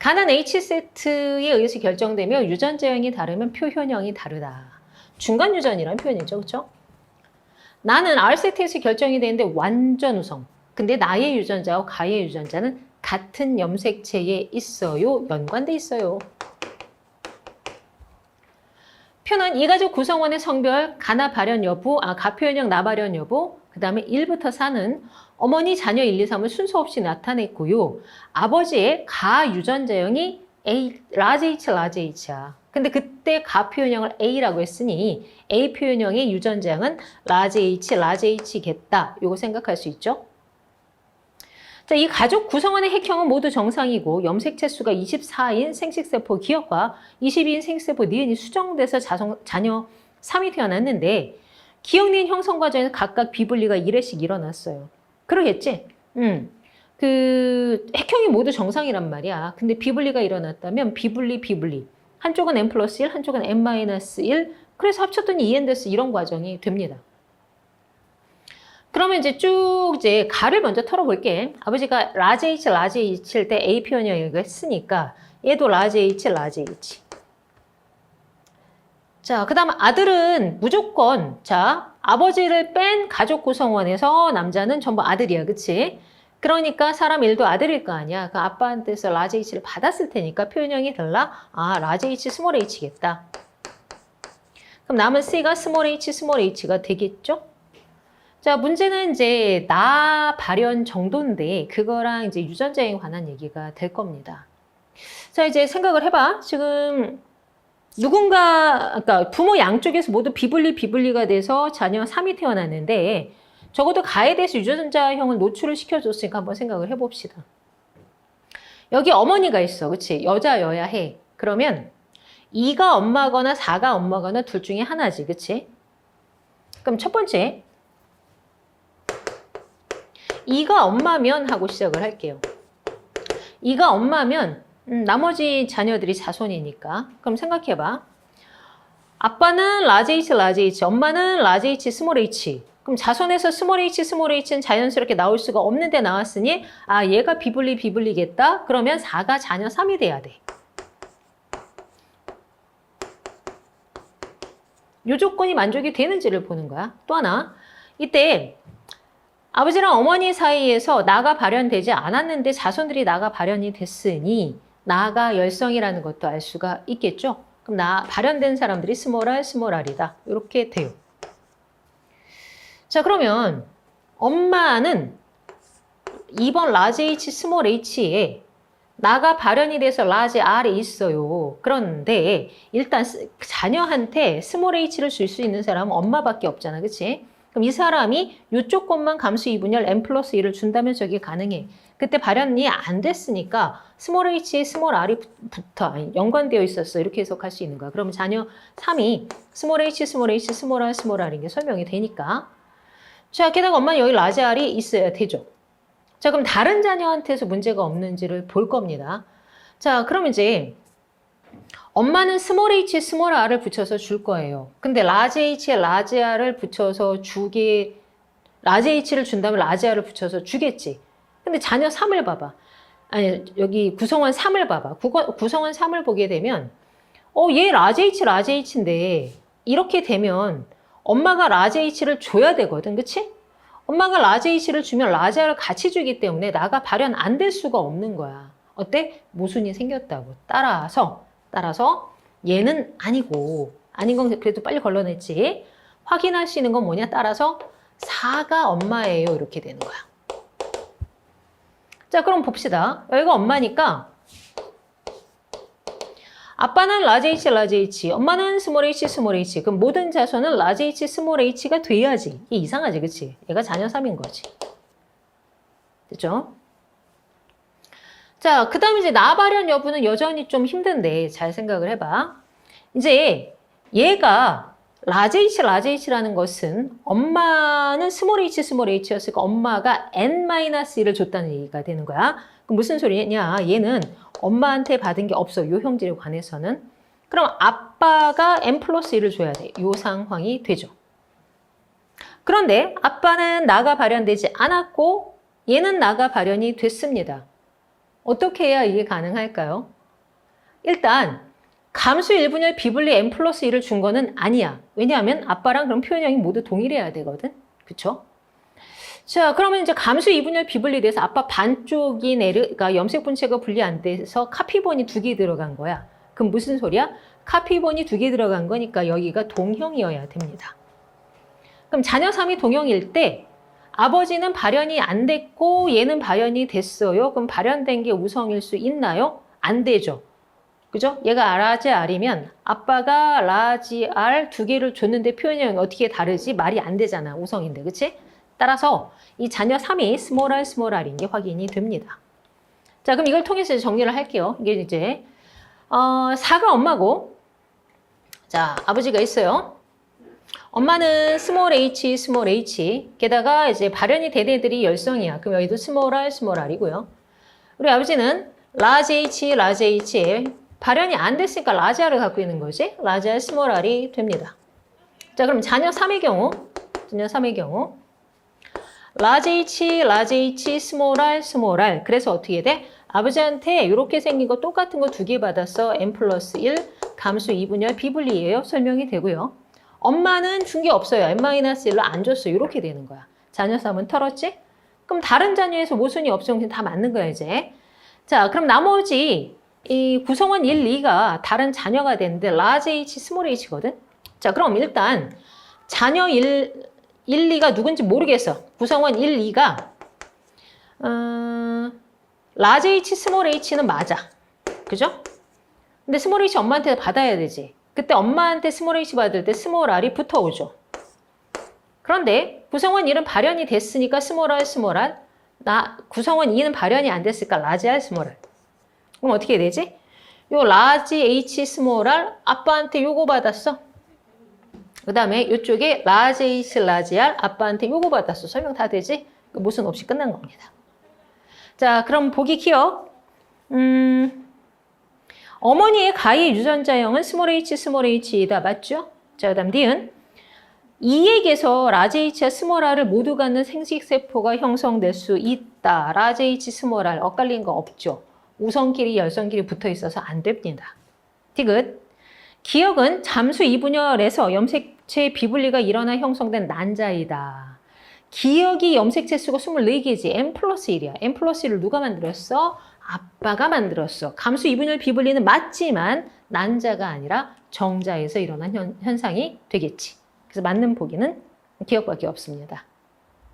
가난 H세트에 의해서 결정되며 유전자형이 다르면 표현형이 다르다. 중간 유전이라는 표현이죠. 그렇죠? 나는 R세트에서 결정이 되는데 완전 우성. 근데 나의 유전자와 가의 유전자는 같은 염색체에 있어요. 연관돼 있어요. 표는 이 가족 구성원의 성별, 가나 발현 여부, 가표현형 나발현 여부, 그 다음에 1부터 4는 어머니, 자녀 1, 2, 3을 순서 없이 나타냈고요. 아버지의 가 유전자형이 라지 H, 라지 H야. 근데 그때 가 표현형을 A라고 했으니 A 표현형의 유전자형은 라지 H, 라지 H겠다. 요거 생각할 수 있죠? 자, 이 가족 구성원의 핵형은 모두 정상이고 염색체 수가 24인 생식세포 기억과 22인 생식세포 니은이 수정돼서 자녀 3이 태어났는데 기억 니은 형성 과정에서 각각 비분리가 1회씩 일어났어요. 그러겠지? 그 핵형이 모두 정상이란 말이야. 근데 비분리가 일어났다면 비분리. 한쪽은 n+1, 한쪽은 n-1. 그래서 합쳤더니 2n 됐어. 이런 과정이 됩니다. 그러면 이제 쭉 이제 가를 먼저 털어볼게. 아버지가 라지 H, 라지 H일 때 A 표현형이라고 했으니까 얘도 라지 H, 라지 H. 자, 그 다음 아들은 무조건 자 아버지를 뺀 가족 구성원에서 남자는 전부 아들이야. 그치? 그러니까 사람 일도 아들일 거 아니야. 그 아빠한테서 라지 H를 받았을 테니까 표현형이 달라. 라지 H, 스몰 H겠다. 그럼 남은 C가 스몰 H, 스몰 H가 되겠죠? 자, 문제는 이제 나 발현 정도인데 그거랑 이제 유전자에 관한 얘기가 될 겁니다. 자, 이제 생각을 해봐. 지금 누군가, 그러니까 부모 양쪽에서 모두 비분리가 돼서 자녀 3이 태어났는데 적어도 가에 대해서 유전자형을 노출을 시켜줬으니까 한번 생각을 해봅시다. 여기 어머니가 있어. 그치? 여자여야 해. 그러면 2가 엄마거나 4가 엄마거나 둘 중에 하나지. 그치? 그럼 첫 번째 2가 엄마면 하고 시작을 할게요. 2가 엄마면 나머지 자녀들이 자손이니까. 그럼 생각해봐. 아빠는 라지 H, 라지 H, 엄마는 라지 H, 스몰 H. 그럼 자손에서 스몰 H, 스몰 H는 자연스럽게 나올 수가 없는데 나왔으니 얘가 비분리겠다. 그러면 4가 자녀 3이 돼야 돼. 요 조건이 만족이 되는지를 보는 거야. 또 하나, 이때 아버지랑 어머니 사이에서 나가 발현되지 않았는데 자손들이 나가 발현이 됐으니 나가 열성이라는 것도 알 수가 있겠죠. 그럼 발현된 사람들이 스몰 R, 스몰 R이다. 이렇게 돼요. 자, 그러면 엄마는 2번 라지 H, 스몰 H에 나가 발현이 돼서 라지 R이 있어요. 그런데 일단 자녀한테 스몰 H를 줄 수 있는 사람은 엄마밖에 없잖아. 그치? 그럼 이 사람이 이쪽 것만 감수 2분열 n+1을 준다면 저게 가능해. 그때 발현이 안 됐으니까 스몰 H에 스몰 R이 연관되어 있었어. 이렇게 해석할 수 있는 거야. 그러면 자녀 3이 스몰 H, 스몰 H, 스몰 R, 스몰 R인 게 설명이 되니까. 자, 게다가 엄마는 여기 라지 R이 있어야 되죠. 자, 그럼 다른 자녀한테서 문제가 없는지를 볼 겁니다. 자, 그럼 이제 엄마는 스몰 H에 스몰 R을 붙여서 줄 거예요. 근데 라지 H에 라지 R을 붙여서 라지 H를 준다면 라지 R을 붙여서 주겠지. 근데 자녀 3을 봐봐. 아니, 여기 구성원 3을 봐봐. 구성원 3을 보게 되면 얘 라지 H, 라지 H인데 이렇게 되면 엄마가 라지 H를 줘야 되거든. 그치? 엄마가 라지 H를 주면 라지 R을 같이 주기 때문에 나가 발현 안 될 수가 없는 거야. 어때? 모순이 생겼다고. 따라서 얘는 아니고, 아닌 건 그래도 빨리 걸러냈지. 확인할 수 있는 건 뭐냐? 따라서 4가 엄마예요. 이렇게 되는 거야. 자, 그럼 봅시다. 여기가 엄마니까 아빠는 라지 H, 라지 H, 엄마는 스몰 H, 스몰 H. 그럼 모든 자손은 라지 H, 스몰 H가 돼야지. 이게 이상하지, 그치? 얘가 자녀 3인 거지. 됐죠? 자, 그 다음에 이제 나 발현 여부는 여전히 좀 힘든데 잘 생각을 해봐. 이제 얘가 라지 H, 라지 H라는 것은 엄마는 스몰 H, 스몰 H였으니까 엄마가 n-1을 줬다는 얘기가 되는 거야. 그럼 무슨 소리냐? 얘는 엄마한테 받은 게 없어. 요 형질에 관해서는. 그럼 아빠가 n+1을 줘야 돼. 요 상황이 되죠. 그런데 아빠는 나가 발현되지 않았고 얘는 나가 발현이 됐습니다. 어떻게 해야 이게 가능할까요? 일단 감수 1분열 비분리 n 플러스 1을 준 거는 아니야. 왜냐하면 아빠랑 그럼 표현형이 모두 동일해야 되거든. 그쵸? 자, 그러면 이제 감수 2분열 비분리에 대해서 아빠 반쪽이 그러니까 염색 분체가 분리 안 돼서 카피본이 2개 들어간 거야. 그럼 무슨 소리야? 카피본이 2개 들어간 거니까 여기가 동형이어야 됩니다. 그럼 자녀 3이 동형일 때 아버지는 발현이 안 됐고 얘는 발현이 됐어요. 그럼 발현된 게 우성일 수 있나요? 안 되죠. 그죠? 얘가 라지 R이면 아빠가 라지 R 2개를 줬는데 표현형이 어떻게 다르지? 말이 안 되잖아. 우성인데. 그치? 따라서 이 자녀 3이 스몰 r, 스몰 r인 게 확인이 됩니다. 자, 그럼 이걸 통해서 정리를 할게요. 이게 이제 4가 엄마고, 자, 아버지가 있어요. 엄마는 스몰 h, 스몰 h. 게다가 이제 발현이 된 애들이 열성이야. 그럼 여기도 스몰 r, 스몰 r이고요. 우리 아버지는 라지 h, 라지 h에 발현이 안 됐으니까 라지 r을 갖고 있는 거지. 라지 r, 스몰 r이 됩니다. 자, 그럼 자녀 3의 경우 라지 H, 스몰 r, 스몰 r. 그래서 어떻게 돼? 아버지한테 이렇게 생긴 거 똑같은 거 2개 받았어. n 플러스 1, 감수 2분열 비분리예요. 설명이 되고요. 엄마는 준 게 없어요. n-1로 안 줬어. 이렇게 되는 거야. 자녀 3은 털었지? 그럼 다른 자녀에서 모순이 없으면 다 맞는 거야, 이제. 자, 그럼 나머지 이 구성원 1, 2가 다른 자녀가 되는데 라지 H, 스몰 h거든? 자, 그럼 일단 자녀 1, 2가 누군지 모르겠어. 구성원 1, 2가 라지 H, 스몰 h는 맞아. 그죠? 근데 스몰 h 엄마한테 받아야 되지. 그때 엄마한테 스몰 h 받을 때 스몰 r이 붙어오죠. 그런데 구성원 1은 발현이 됐으니까 스몰 r, 스몰 r. 구성원 2는 발현이 안 됐으니까 라지 r, 스몰 r. 그럼 어떻게 되지? 요 라지 H, 스몰 r 아빠한테 요거 받았어. 그 다음에 이쪽에 라지 H, 라지 R 아빠한테 요거 받았어. 설명 다 되지? 모순 없이 끝난 겁니다. 자, 그럼 보기 기억. 어머니의 가히 유전자형은 스몰 h, 스몰 h이다. 맞죠? 자, 그 다음 니은. 이에게서 라지 H와 스몰 R을 모두 갖는 생식세포가 형성될 수 있다. 라지 H, 스몰 R 엇갈린 거 없죠? 우성끼리 열성끼리 붙어 있어서 안 됩니다. 디귿. 기억은 잠수 2분열에서 염색체 비분리가 일어나 형성된 난자이다. 기억이 염색체 수가 24개지. n 플러스 1이야. n 플러스 1을 누가 만들었어? 아빠가 만들었어. 감수 2분열 비분리는 맞지만 난자가 아니라 정자에서 일어난 현상이 되겠지. 그래서 맞는 보기는 기억밖에 없습니다.